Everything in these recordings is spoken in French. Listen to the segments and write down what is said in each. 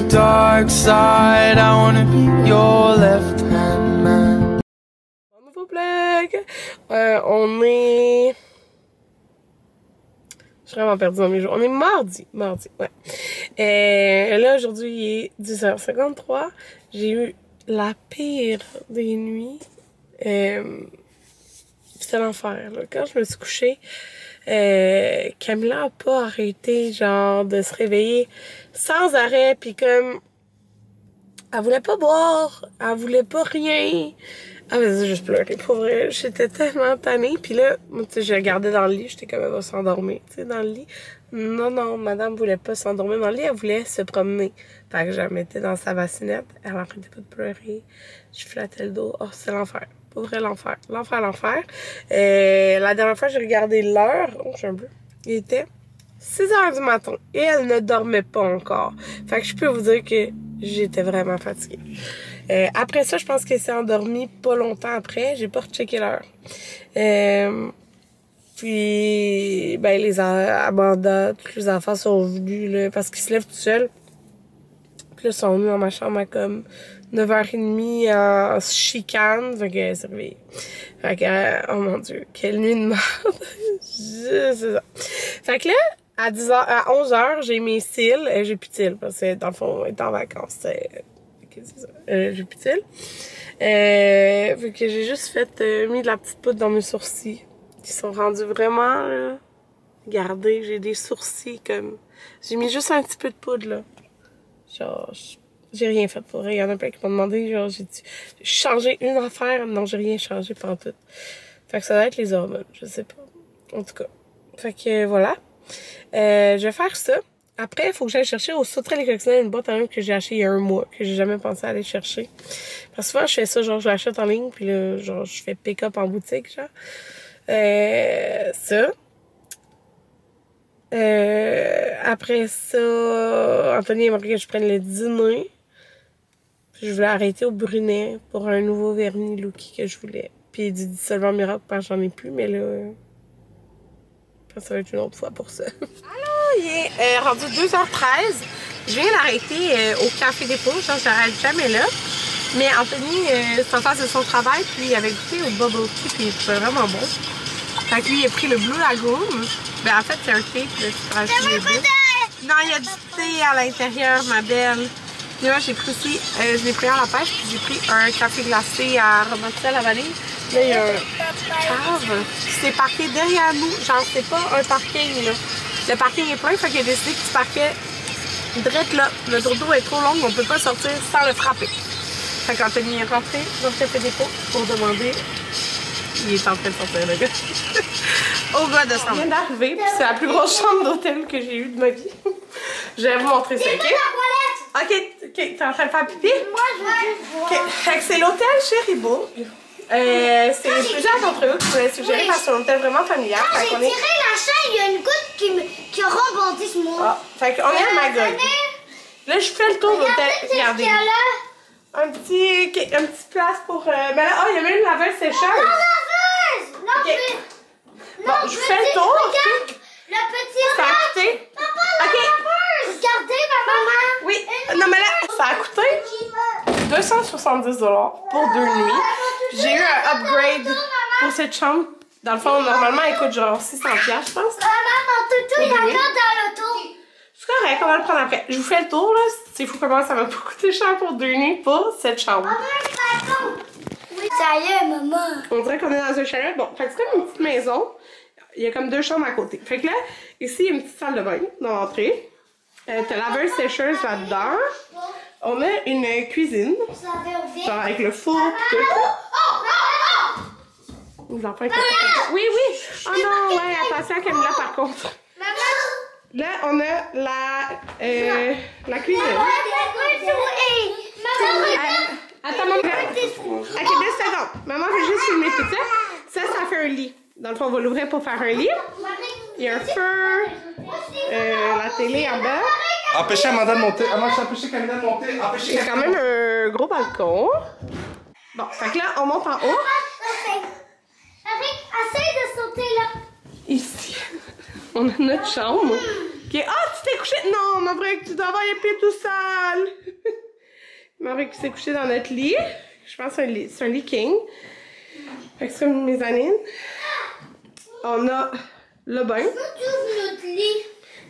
dark side. I wanna be your left hand man. Bon nouveau vlog. On est... Je suis vraiment perdue dans mes jours. On est mardi, ouais. Là, aujourd'hui, il est 10h53. J'ai eu la pire des nuits. C'était l'enfer, là. Quand je me suis couchée, Camilla a pas arrêté, genre, de se réveiller sans arrêt, puis comme... Elle voulait pas boire, elle voulait pas rien. Elle faisait juste pleurer, pour vrai. J'étais tellement tannée. Puis là, moi, tu sais, je regardais dans le lit, j'étais comme, elle va s'endormir, tu sais, dans le lit. Non, madame voulait pas s'endormir dans le lit, elle voulait se promener. Fait que je la mettais dans sa bassinette, elle arrêtait pas de pleurer. Je flattais le dos. Oh, c'est l'enfer. Pour vrai, l'enfer. L'enfer. La dernière fois, j'ai regardé l'heure. Oh, j'ai un peu. Il était 6h du matin. Et elle ne dormait pas encore. Fait que je peux vous dire que j'étais vraiment fatiguée. Après ça, je pense qu'elle s'est endormie pas longtemps après. J'ai pas rechecké l'heure. Puis, ben, Amanda, tous les enfants sont venus, là, parce qu'ils se lèvent tout seuls. Puis là, ils sont venus dans ma chambre à comme 9h30 en chicane. Fait que c'est réveillé. Fait que, oh mon Dieu, quelle nuit de merde. C'est ça. Fait que là, à 11h, j'ai mes cils. J'ai plus de cils, parce que dans le fond, on est en vacances. C'est ça. J'ai plus de cils. Fait que j'ai juste mis de la petite poudre dans mes sourcils. Qui sont rendus vraiment, là. Regardez, j'ai des sourcils comme... J'ai mis juste un petit peu de poudre, là. Genre, j'ai rien fait pour rien. Il y en a plein qui m'ont demandé, genre, j'ai changé une affaire. Non, j'ai rien changé pantoute. Fait que ça doit être les hormones, je sais pas. En tout cas. Fait que, voilà. Je vais faire ça. Après, il faut que j'aille chercher au Sauterelle et Coccinelle une boîte à œufs que j'ai acheté il y a un mois, que j'ai jamais pensé aller chercher. Parce que souvent, je fais ça, genre, je l'achète en ligne, puis là, genre, je fais pick-up en boutique, genre. Ça. Après ça, Anthony aimerait que je prenne le dîner. Puis je voulais arrêter au Brunet pour un nouveau vernis Lookie que je voulais. Puis du dissolvant miracle parce que j'en ai plus, mais là, ça va être une autre fois pour ça. Alors, il est rendu 2h13. Je viens d'arrêter au Café Dépôt, genre j'arrête jamais là. Mais Anthony, c'est en face de son travail, puis il avait goûté au bubble tea, puis c'était vraiment bon. Fait que lui, il a pris le Blue Lagoon. Ben en fait, c'est un thé, puis là, tu peux rajouter des bulles. Non, il y a du thé à l'intérieur, ma belle. Puis là, j'ai pris aussi, je l'ai pris à la pêche, puis j'ai pris un café glacé à Romantique à la vanille. Là, il y a un cave qui s'est parqué derrière nous. Genre, c'est pas un parking, là. Le parking est plein, fait qu'il a décidé qu'il se parquait direct là. Le tour d'eau est trop long, on peut pas sortir sans le frapper. Fait qu'Anthony est rentré dans le Café Dépôt pour demander. Il est en train de sortir, le gars. Au gars de ça. On vient d'arriver, puis c'est la plus grosse chambre d'hôtel que j'ai eue de ma vie. Je vais vous montrer ça, ok? Ok, t'es en train de faire pipi? Moi, je veux voir. Ok, fait que c'est l'hôtel Chéribourg. C'est plusieurs d'entre eux qui m'ont suggéré parce que c'est un hôtel vraiment familial. Quand j'ai tiré la chaîne, il y a une goutte qui a rebondi sur moi. Ah, fait qu'on est à Magog. Là, je fais le tour de l'hôtel. Regardez. Un petit place pour... Ben là, oh, il y a même une laveuse sécheuse. Non, non, okay. Bon, je fais le tour. Regarde, le petit ça a coûté. Papa, ok. Regardez, ma maman. Oui. Non, mais là, ça a coûté 270 $ pour 2 nuits. J'ai eu un upgrade pour cette chambre. Dans le fond, normalement, elle coûte genre 600$, je pense. Maman, mon toutou, il est encore dans l'auto. C'est correct, on va le prendre après. Je vous fais le tour, là. C'est fou comment ça m'a pas coûté cher pour 2 nuits pour cette chambre. Oui, ça y est, maman. On dirait qu'on est dans un chalet. Bon, fait que c'est comme une petite maison. Il y a comme 2 chambres à côté. Fait que là, ici, il y a une petite salle de bain dans l'entrée. T'as laveuse sécheuse là-dedans. On a une cuisine. Genre avec le four et tout. Les enfants, ils sont... Oui, oui! Oh non, ouais, attention à Camilla par contre. Là, on a la cuisine. Attends, maman. Ok, 2 secondes. Maman veut juste filmer tout ça. Ça fait un lit. Dans le fond, on va l'ouvrir pour faire un lit. Il y a un feu. La télé en bas. Empêchez Amanda de monter. Empêchez Camilla de monter. Il y a quand même un gros balcon. Bon, fait que là, on monte en haut. Essaye de sauter là. Ici, on a notre chambre. Ok, Puis, tu t'es couché? Non, ma vraie, tu dois avoir les pieds tout sales. Ma vraie qui s'est couché dans notre lit. Je pense que c'est un lit king. Fait que c'est comme mes anines. On a le bain. Notre lit.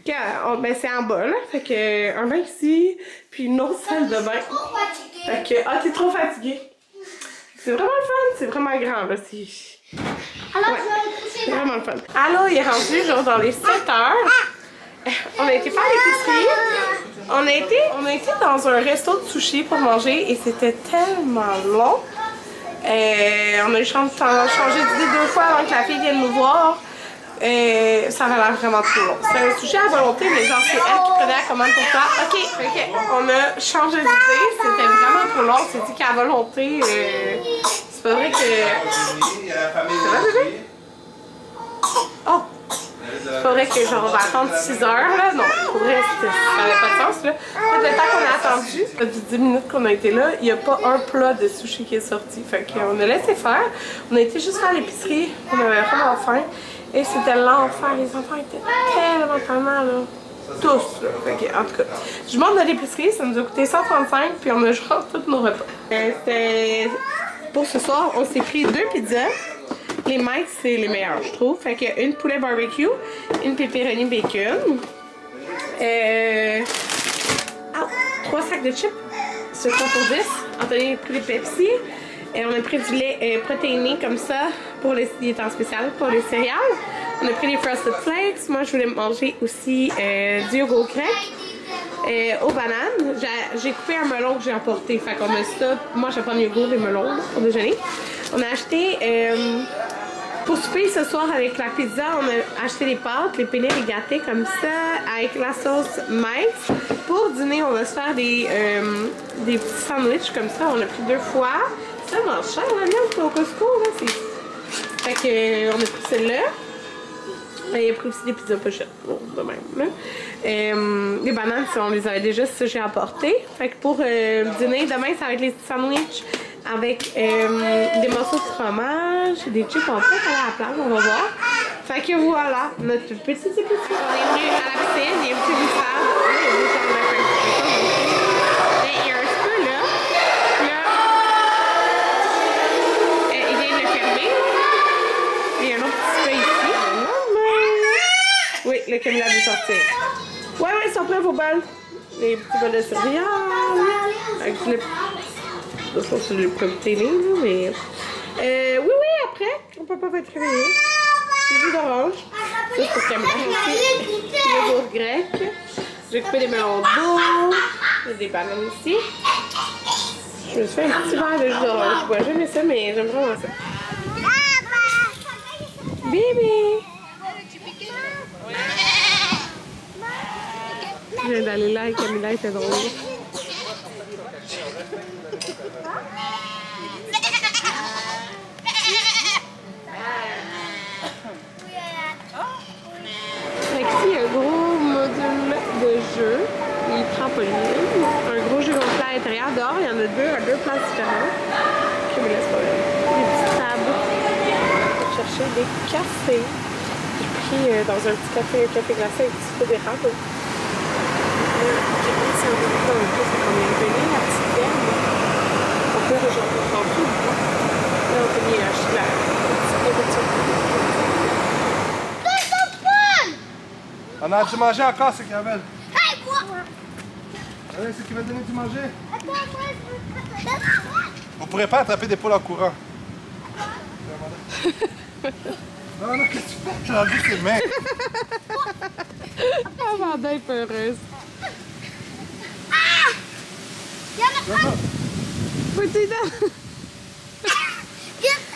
Ben, c'est en bas, là. Fait que un bain ici, puis une autre salle de bain. Trop fatiguée. Fait que, t'es trop fatiguée. C'est vraiment le fun, c'est vraiment grand, là. Alors, Ouais. je vais me coucher. C'est vraiment le fun. Allô, il est rendu, genre, dans les 7 heures. On a été faire l'épicerie. On a été dans un resto de sushi pour manger et c'était tellement long. On a changé d'idée 2 fois avant que la fille vienne nous voir. Ça avait l'air vraiment trop long. C'est un sushi à volonté, mais genre c'est elle qui prenait la commande pour toi. Ok, on a changé d'idée, c'était vraiment trop long. C'est dit qu'à volonté, c'est pas vrai que... Ça va, bébé? Oh! C'est pas vrai que genre on va attendre 6 heures là, non, pour vrai ça n'avait pas de sens là. Tout le temps qu'on a attendu, ça fait 10 minutes qu'on a été là, il n'y a pas un plat de sushi qui est sorti. Fait qu'on a laissé faire, on a été juste faire l'épicerie, on avait vraiment faim. Et c'était l'enfer, les enfants étaient tellement là. Tous là. Fait que, en tout cas, je monte de l'épicerie, ça nous a coûté 135 puis on a genre tous nos repas. Pour ce soir, on s'est pris 2 pizzas. Les Mike, c'est les meilleurs, je trouve. Fait qu'il y a une poulet barbecue, une pepperoni bacon, 3 sacs de chips, c'est 3 pour 10. Anthony a pris les Pepsi. Et on a pris du lait protéiné comme ça, il est en spécial pour les céréales. On a pris les Frosted Flakes. Moi, je voulais manger aussi du yogourt grec aux bananes. J'ai coupé un melon que j'ai emporté. Fait qu'on a ça. Moi, je vais prendre du yogourt et melon là, pour déjeuner. On a acheté, pour souper ce soir avec la pizza, on a acheté les pâtes, les penne rigate comme ça, avec la sauce maïs. Pour dîner, on va se faire des petits sandwichs comme ça. On a pris 2 fois. C'est tellement cher la viande au Costco, là. Fait que, on a pris celle-là. Il a pris aussi des pizzas pochettes. Bon, de même. Les bananes, on les avait déjà, ça j'ai apporté. Fait que pour dîner, demain, ça va être les petits sandwichs avec des morceaux de fromage, des chips en fait à la plage, on va voir. Fait que voilà, notre petit épicerie. On est venu à la piscine, il y a un petit moussard. Il y a un petit peu là. Il vient de le fermer. Il y a un autre petit peu ici. Oui, le Camilla veut sortir. Ouais, ils sont prêts vos balles. Les petits bols de céréales. Avec du lait. Je pense que c'est le produit télé, mais... oui, après, on peut pas être réveillé. C'est jus d'orange. Ça, c'est pour Camilla. Le yogourt grec. J'ai coupé des melons d'eau. J'ai des bananes ici. Je me suis fait un petit verre de jus d'orange. Je bois jamais ça, mais j'aime vraiment ça. Bébé! Je viens d'aller là et Camilla était drôle. Fait que ici, il y a un gros module de jeu, les trampolines, un gros jeu gonflé à l'intérieur. Dehors, il y en a 2 à 2 places différentes. Camilla, c'est pas vrai. Des petites tables. Pour chercher des cafés. J'ai pris dans un petit café glacé avec un petit peu d'érable. J'ai pris ça un peu dans le plus, c'est qu'on est venu la petite ferme. On peut rejoindre le camping. Là, on peut y acheter la petite nourriture. On a du manger encore, c'est Kamel. Hey, moi! Allez, c'est qui va donner du manger. Attends, moi, je veux... On pourrait pas attraper des poules en courant. Non, qu'est-ce que tu fais? J'ai enlevé tes mains. Amanda est peureuse. Faut-tu donner?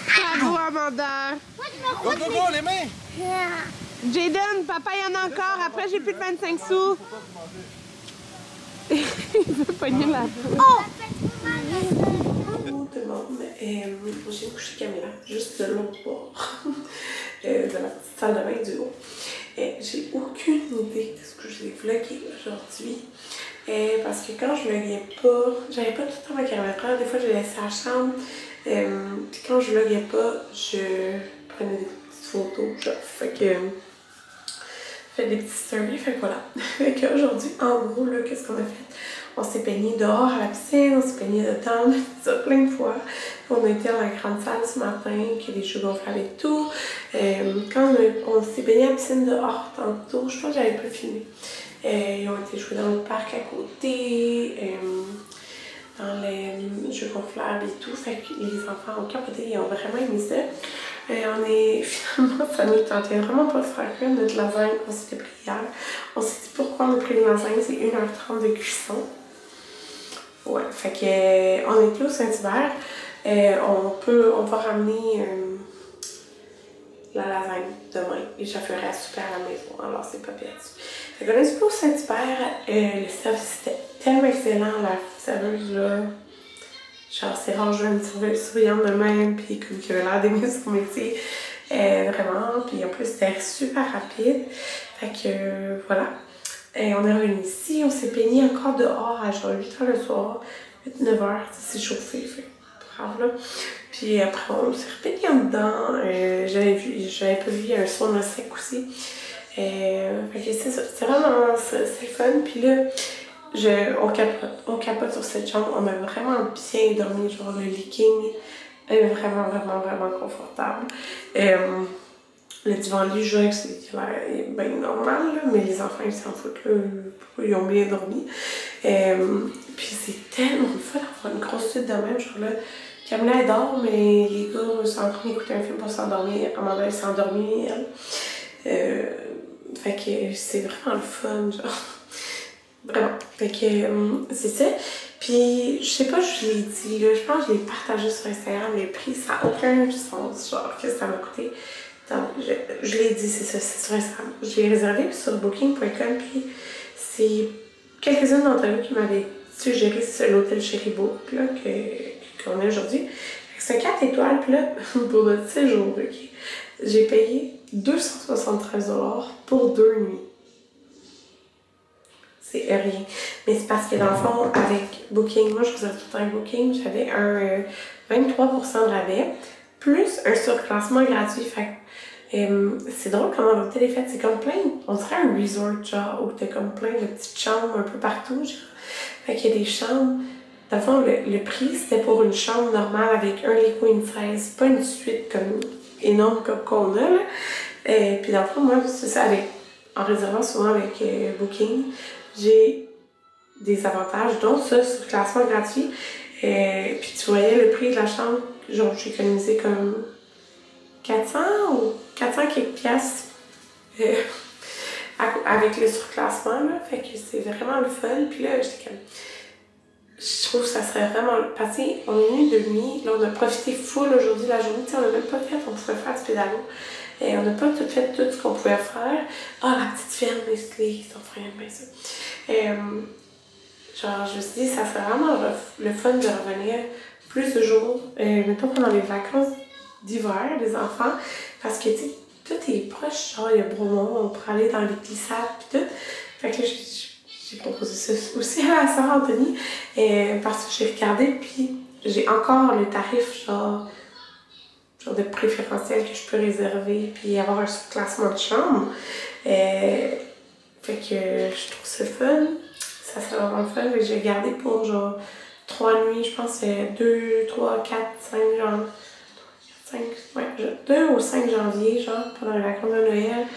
Bravo, Amanda. Go, go, go, les mains! Jaden, papa, il y en a encore. Après, j'ai plus de 25 sous. Il veut pogner la peau. Bonjour tout le monde. J'ai couché Camilla juste de l'autre bord de la petite salle de bain du haut. J'ai aucune idée de ce que je vais vlogger aujourd'hui. Parce que quand je vloguais pas, j'avais pas tout le temps ma caméra. Des fois, je laissais à la chambre. Puis quand je vloguais pas, je prenais des petites photos. Genre, fait fait des petites stories, fait que voilà. Fait qu'aujourd'hui, en gros, là, qu'est-ce qu'on a fait? On s'est baigné dehors à la piscine, on s'est baigné dedans, on a fait ça plein de fois. On a été dans la grande salle ce matin, qui a des jeux gonflables et tout. Quand on s'est baigné à la piscine dehors tantôt, je pense que j'avais pas filmé. Ils ont été joués dans le parc à côté, dans les jeux gonflables et tout. Fait que les enfants ont capoté, ils ont vraiment aimé ça. Finalement, ça nous tentait vraiment pas de faire que notre lasagne qu'on s'était pris hier. On s'est dit pourquoi on a pris une lasagne, c'est 1h30 de cuisson. Ouais, fait que on est plus au Saint-Hubert. On va ramener la lasagne demain et je la ferai à souper à la maison, alors c'est pas perdu. Fait qu'on est plus au Saint-Hubert, le service était tellement excellent, la serveuse là. Genre, c'est rare, je veux une souriante de même, puis comme qui avait l'air d'aimer son métier. Vraiment, puis en plus, c'était super rapide. Fait que, voilà. On est revenu ici, on s'est baigné encore dehors à genre 8h le soir, 8-9h, c'est chauffé, fait grave là. Puis après, on s'est rebaigné en dedans. J'avais pas vu, il y a un sauna sec aussi. Fait que c'est ça, c'est vraiment, c'est fun. Puis là, on capote sur cette chambre, on a vraiment bien dormi, genre le leaking est vraiment confortable. Le divan lit, je dirais que c'est bien normal, là, mais les enfants ils s'en foutent, là, ils ont bien dormi. Puis c'est tellement fun d'avoir une grosse suite de même, genre là, Camilla elle dort, mais les gars sont en train d'écouter un film pour s'endormir, Amanda elle s'est endormie, elle. Fait que c'est vraiment le fun, genre. Vraiment. Fait que c'est ça. Puis je sais pas, je l'ai dit, là, je pense que je l'ai partagé sur Instagram, les prix, ça n'a aucun sens, genre, que ça m'a coûté. Donc, je l'ai dit, c'est ça, c'est sur Instagram. Je l'ai réservé sur booking.com, puis c'est quelques-unes d'entre vous qui m'avaient suggéré l'hôtel Chéribourg, là, qu'on a aujourd'hui. C'est un 4 étoiles, puis là, pour notre séjour, ok, j'ai payé 273$ pour 2 nuits. C'est rien. Mais c'est parce que dans le fond, avec Booking, moi je faisais tout le temps avec Booking, j'avais un 23% de rabais, plus un surclassement gratuit. Fait c'est drôle comment l'hôtel est fait. C'est comme plein, on dirait un resort genre, où t'as comme plein de petites chambres un peu partout. Genre. Fait qu'il y a des chambres. Dans le fond, le prix c'était pour une chambre normale avec un lit queen size, pas une suite comme énorme comme qu'on a. Là. Puis dans le fond, moi, c'est ça, en réservant souvent avec Booking, j'ai des avantages, dont ça, sur classement gratuit. Puis tu voyais le prix de la chambre, genre j'ai économisé comme 400 ou 400 quelques piastres avec le surclassement, là. Fait que c'est vraiment le fun. Puis là, j'étais comme... Je trouve que ça serait vraiment... Parce qu'on est venu de nuit, là on a profité full aujourd'hui la journée, tu sais, on n'a même pas fait, on pourrait faire du pédalo. On n'a pas tout fait tout ce qu'on pouvait faire. Ah, la petite ferme Nestlé, ils sont vraiment bien ça. Genre, je me suis dit, ça serait vraiment le fun de revenir plus de jours, mettons pendant les vacances d'hiver des enfants, parce que, tu sais, tout est proche, genre, il y a Bromont, on pourrait aller dans les glissades pis tout. Fait que là, j'ai proposé ça aussi à la sœur Anthony, parce que j'ai regardé, puis j'ai encore le tarif, genre de préférentiel que je peux réserver, puis avoir un classement de chambre. Fait que je trouve ça fun. Ça serait vraiment fun. J'ai gardé pour genre 3 nuits, je pense c'est 2, 3, 4, 5, genre 5, ouais, 2 au 5 janvier, genre, pendant les vacances de Noël.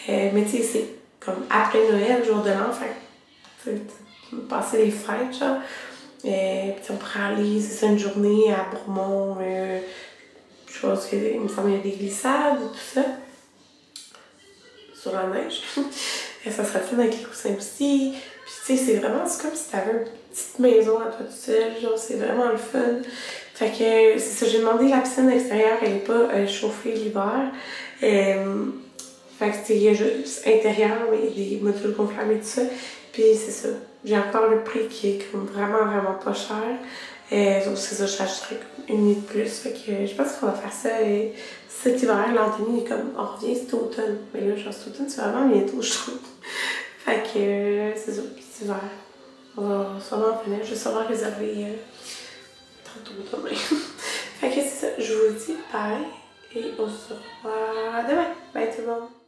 Mais tu sais, c'est comme après Noël, jour de l'an, fait passer les fêtes, genre. Puis on pourrait aller, c'est ça, une journée à Bourmont, je pense qu'il me semble qu'il y a des glissades et tout ça. Sur la neige. Et ça serait fun avec les coussins aussi. Puis tu sais, c'est vraiment, c'est comme si t'avais une petite maison à toi tout seul. Genre, c'est vraiment le fun. Fait que c'est ça, j'ai demandé la piscine extérieure, elle n'est pas chauffée l'hiver. Fait que tu sais, il y a juste intérieur, mais il y a des modules gonflables et tout ça. Puis c'est ça. J'ai encore le prix qui est comme vraiment pas cher. Donc c'est ça, j'achèterais une nuit de plus. Fait que je pense qu'on va faire ça cet hiver. L'Anthony est comme, on revient cet automne. Mais là, genre cet automne, c'est vraiment bientôt, je trouve. Fait que c'est ça, cet hiver. On va sûrement venir, je vais sûrement réserver tantôt demain. Fait que c'est ça, je vous dis bye et on se revoit demain. Bye tout le monde!